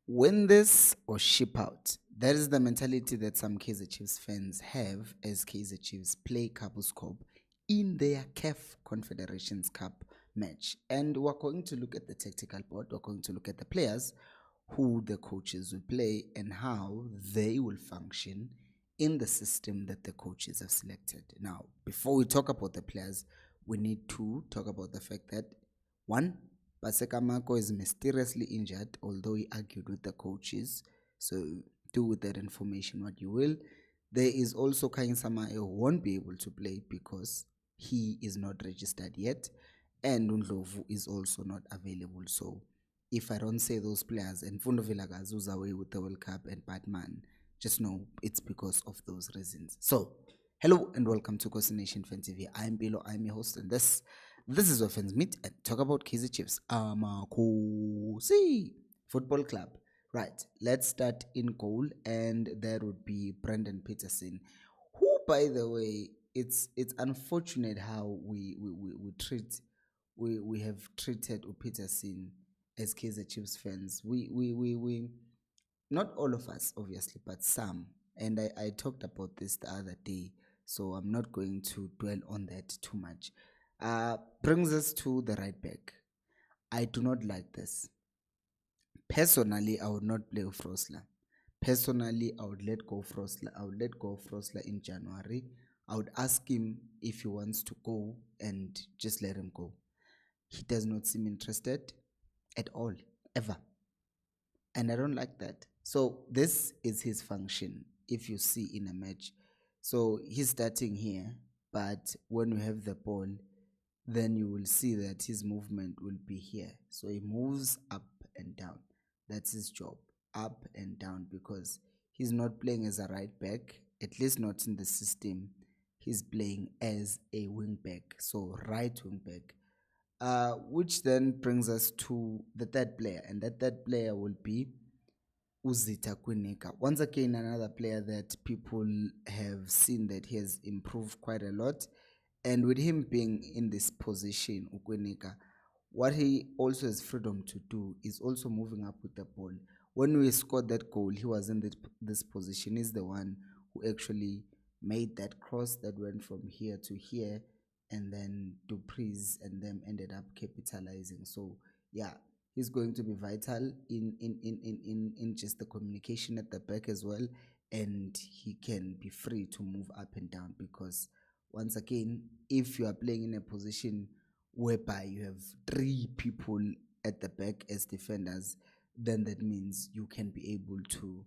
Win this or ship out. That is the mentality that some Kaizer Chiefs fans have as Kaizer Chiefs play Kabuscorp in their CAF Confederations Cup match. And we're going to look at the tactical board, we're going to look at the players, who the coaches will play, and how they will function in the system that the coaches have selected. Now, before we talk about the players, we need to talk about the fact that one, Basekamako is mysteriously injured, although he argued with the coaches. So do with that information what you will. There is also Kain Samae who won't be able to play because he is not registered yet, and Undlovu is also not available. So if I don't say those players and Fundo Vilagazu's away with the World Cup and Batman, just know it's because of those reasons. So hello and welcome to Khosi Nation Fan TV. I'm Bilo, I'm your host, and this is where fans meet and talk about Kaizer Chiefs. Khosi Football Club. Right, let's start in goal, and that would be Brendan Peterson, who, by the way, it's unfortunate how we have treated Peterson as Kaizer Chiefs fans. We not all of us obviously, but some, and I talked about this the other day, so I'm not going to dwell on that too much. Brings us to the right back. I do not like this. Personally, I would not play Frosler. Personally, I would let go Frosler. I would let go Frosler in January. I would ask him if he wants to go and just let him go. He does not seem interested at all, ever. And I don't like that. So this is his function, if you see in a match. So he's starting here, but when we have the ball, then you will see that his movement will be here. So he moves up and down. That's his job, up and down, because he's not playing as a right back, at least not in the system. He's playing as a wing back, so right wing back. Which then brings us to the third player, and that third player will be Uzita Kwinika. Once again, another player that people have seen that he has improved quite a lot. And with him being in this position, Ukwinika, what he also has freedom to do is also moving up with the ball. When we scored that goal, he was in this position. He's the one who actually made that cross that went from here to here, and then Dupree's and them ended up capitalizing. So yeah, he's going to be vital in just the communication at the back as well, and he can be free to move up and down, because once again, if you are playing in a position whereby you have three people at the back as defenders, then that means you can be able to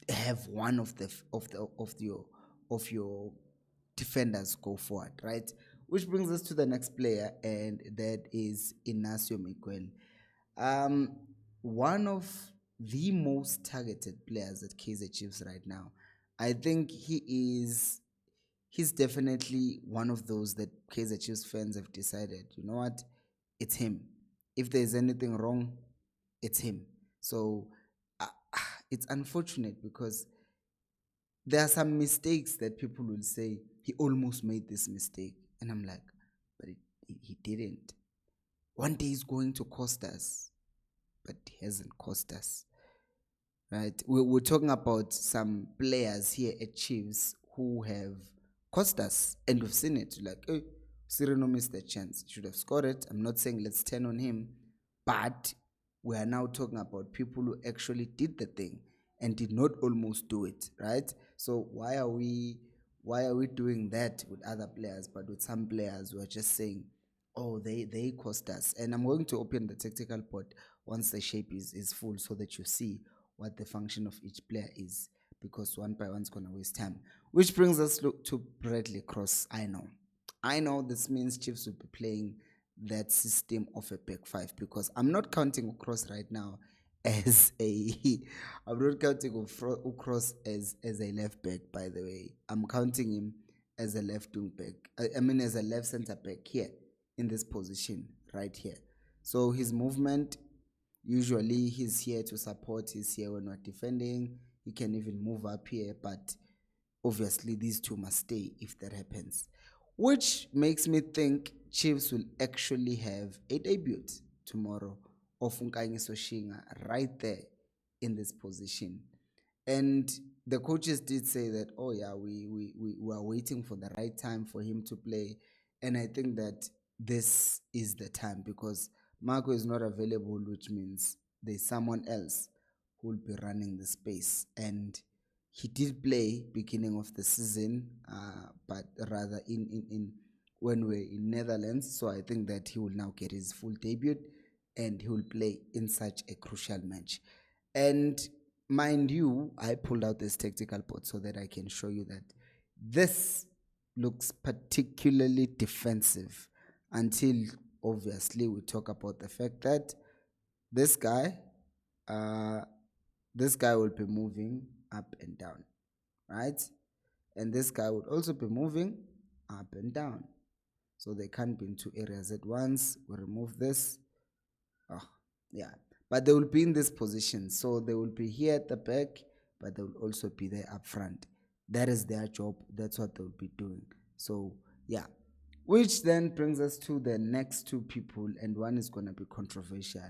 have one of your defenders go forward, right? Which brings us to the next player, and that is Inacio Miguel. One of the most targeted players at Kaizer Chiefs right now. I think he's definitely one of those that Kaizer Chiefs fans have decided, you know what, it's him. If there's anything wrong, it's him. So uh, it's unfortunate because there are some mistakes that people will say he almost made this mistake, and I'm like, but he didn't. One day he's going to cost us, but he hasn't cost us, right? We're talking about some players here at Chiefs who have cost us, and we've seen it. Like, hey, Cyrano missed the chance, should have scored it. I'm not saying let's turn on him, but we are now talking about people who actually did the thing and did not almost do it, right? So why are we doing that with other players, but with some players we're just saying, oh, they cost us? And I'm going to open the tactical pod once the shape is full, so that you see what the function of each player is, because one by one's gonna waste time. Which brings us to Bradley Cross. I know this means Chiefs will be playing that system of a back five, because I'm not counting Cross right now as a I'm not counting Cross as a left back, by the way. I'm counting him as a left wing back. I mean as a left center back here in this position right here. So his movement, usually he's here to support, he's here when we're defending. He can even move up here, but obviously these two must stay if that happens. Which makes me think Chiefs will actually have a debut tomorrow of Nkangiso Shinga right there in this position. And the coaches did say that, oh yeah, we were waiting for the right time for him to play. And I think that this is the time because Marco is not available, which means there's someone else who will be running the space. And he did play beginning of the season, but rather in when we're in Netherlands. So I think that he will now get his full debut and he will play in such a crucial match. And mind you, I pulled out this tactical board so that I can show you that this looks particularly defensive until obviously we talk about the fact that this guy uh, this guy will be moving up and down, right? And this guy would also be moving up and down. So they can't be in two areas at once. We remove this. Oh, yeah. But they will be in this position. So they will be here at the back, but they will also be there up front. That is their job. That's what they will be doing. So, yeah. Which then brings us to the next two people, and one is going to be controversial.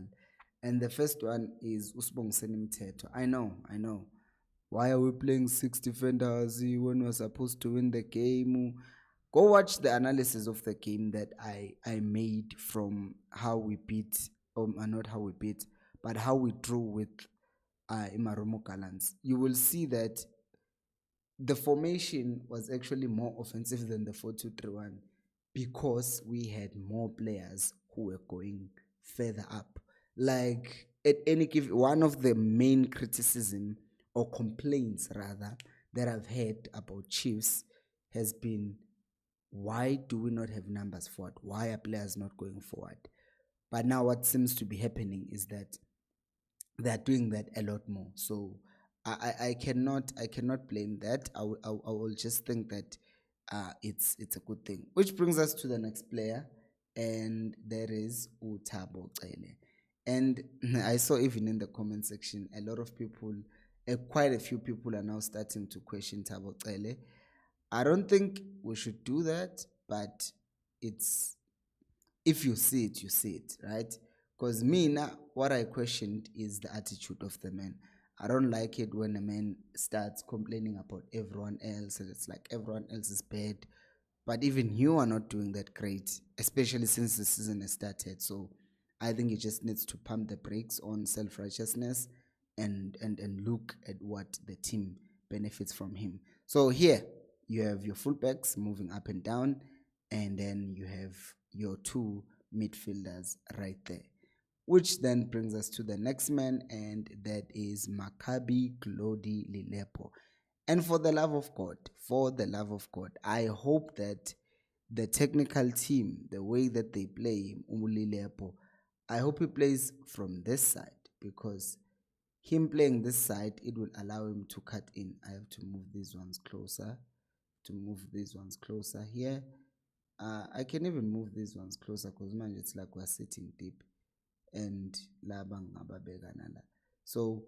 And the first one is Usbongiseni Mteto. I know. Why are we playing 6 defenders when we're supposed to win the game? Go watch the analysis of the game that I made from how we beat, not how we beat, but how we drew with Imaromo Gallants. You will see that the formation was actually more offensive than the 4-2-3-1 because we had more players who were going further up. Like at any given, one of the main criticism or complaints rather that I've had about Chiefs has been, why do we not have numbers forward? Why are players not going forward? But now what seems to be happening is that they're doing that a lot more. So I cannot blame that. I will just think that it's a good thing. Which brings us to the next player, and that is Utabo Cele. And I saw even in the comment section a lot of people, quite a few people are now starting to question Thabo Cele. I don't think we should do that, but it's, if you see it, you see it, right? Because me now, what I questioned is the attitude of the man. I don't like it when a man starts complaining about everyone else and it's like everyone else is bad, but even you are not doing that great, especially since the season has started. So I think he just needs to pump the brakes on self-righteousness and look at what the team benefits from him. So here you have your fullbacks moving up and down, and then you have your two midfielders right there. Which then brings us to the next man, and that is Maccabi Glody Lilepo. And for the love of God, I hope that the technical team, the way that they play Lilepo, I hope he plays from this side, because him playing this side, it will allow him to cut in. I have to move these ones closer, here. I can even move these ones closer because man, it's like we're sitting deep and labang ababeganala. So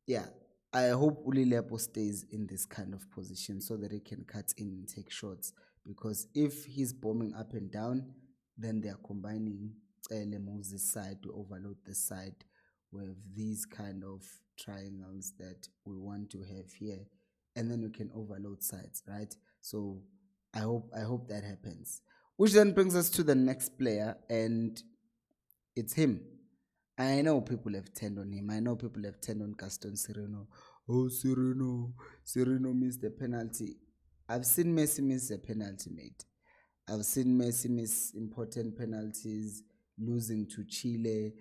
yeah, I hope Ulilepo stays in this kind of position so that he can cut in and take shots, because if he's bombing up and down, then they are combining moves this side to overload this side with these kind of triangles that we want to have here, and then we can overload sides, right? So I hope that happens. Which then brings us to the next player, and it's him. I know people have turned on him. I know people have turned on Gaston Sireno. Oh, Sireno missed the penalty. I've seen Messi miss a penalty, mate. I've seen Messi miss important penalties, losing to Chile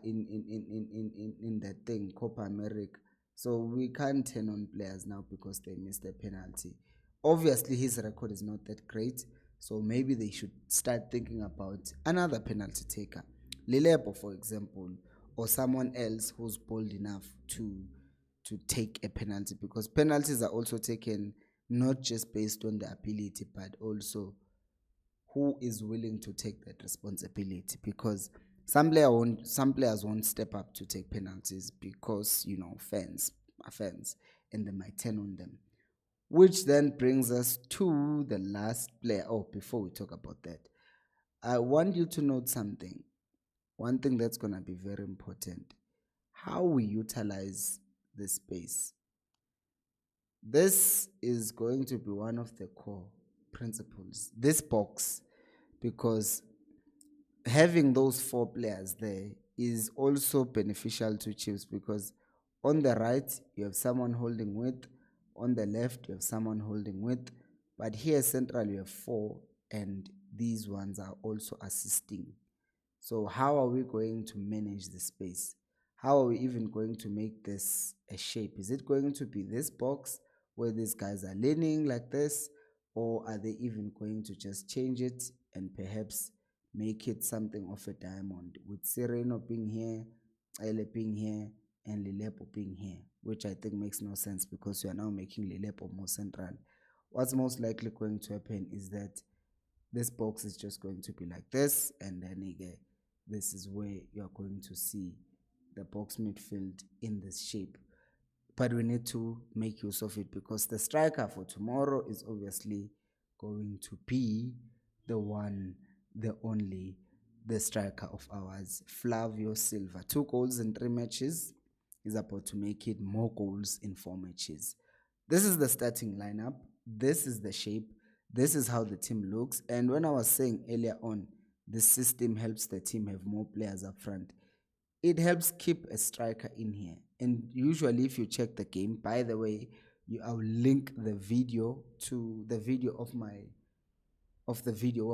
in that thing, Copa America. So we can't turn on players now because they missed a penalty. Obviously, his record is not that great, so maybe they should start thinking about another penalty taker. Lilepo, for example, or someone else who's bold enough to take a penalty, because penalties are also taken not just based on the ability, but also who is willing to take that responsibility, because some players won't step up to take penalties because fans are fans and they might turn on them. Which then brings us to the last player. Oh, before we talk about that, I want you to note something. one thing that's going to be very important, how we utilize the space. This is going to be one of the core principles, this box, because having those 4 players there is also beneficial to Chiefs, because on the right you have someone holding width, on the left you have someone holding width, but here central you have 4, and these ones are also assisting. So how are we going to manage the space? How are we even going to make this a shape? Is it going to be this box where these guys are leaning like this, or are they even going to just change it and perhaps make it something of a diamond, with Sereno being here, Ele being here, and Lilepo being here, which I think makes no sense because you are now making Lilepo more central. What's most likely going to happen is that this box is just going to be like this, and then again, this is where you are going to see the box midfield in this shape. But we need to make use of it, because the striker for tomorrow is obviously going to be the one, the only, the striker of ours, Flavio Silva. 2 goals in 3 matches. Is about to make it more goals in 4 matches. This is the starting lineup. This is the shape. This is how the team looks. And when I was saying earlier on, this system helps the team have more players up front, it helps keep a striker in here. And usually if you check the game, by the way, I'll link the video to the video of the video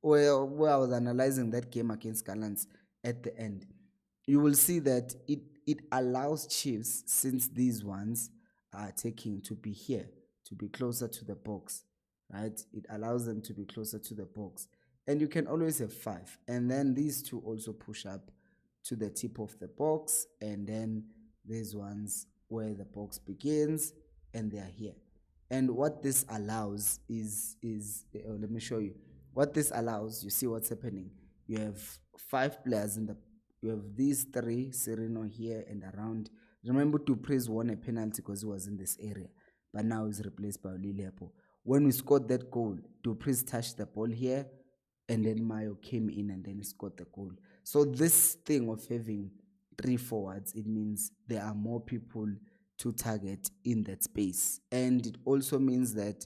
where I was analyzing that game against Gallants at the end. You will see that it allows Chiefs, since these ones are taking to be here, to be closer to the box, right? It allows them to be closer to the box. And you can always have 5. And then these 2 also push up to the tip of the box. And then these ones where the box begins, and they are here. And what this allows is let me show you. What this allows, you see what's happening. You have 5 players you have these 3, Sereno here and around. Remember, Dupreez won a penalty because he was in this area, but now he's replaced by Lilepo. When we scored that goal, Dupreez touched the ball here, and then Mayo came in and then he scored the goal. So this thing of having 3 forwards, it means there are more people to target in that space. And it also means that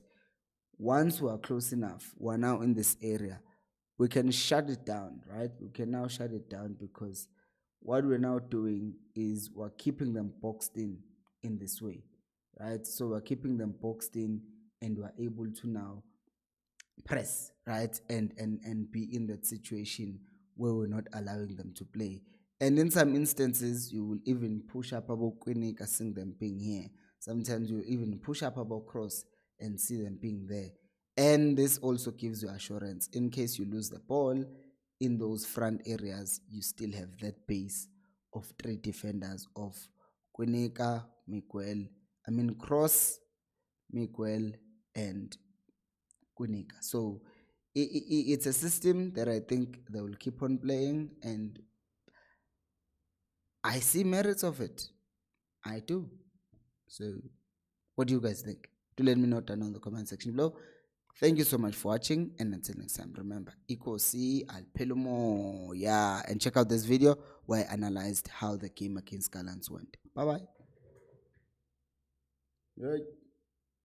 once we are close enough, we're now in this area, we can shut it down, right? We can now shut it down, because what we're now doing is we're keeping them boxed in this way, right? So we're keeping them boxed in, and we're able to now press, right? And be in that situation where we're not allowing them to play. And in some instances, you will even push up about Kwinika, seeing them being here. Sometimes you even push up about Cross and see them being there. And this also gives you assurance. In case you lose the ball in those front areas, you still have that base of 3 defenders of Kwinika, Cross, Miguel, and Kwinika. So it's a system that I think they will keep on playing, and I see merits of it. I do. So what do you guys think? Do let me know down in the comment section below. Thank you so much for watching, and until next time, remember, Khosi al Pelumo. Yeah, and check out this video where I analyzed how the game against Gallants went. Bye bye. Right.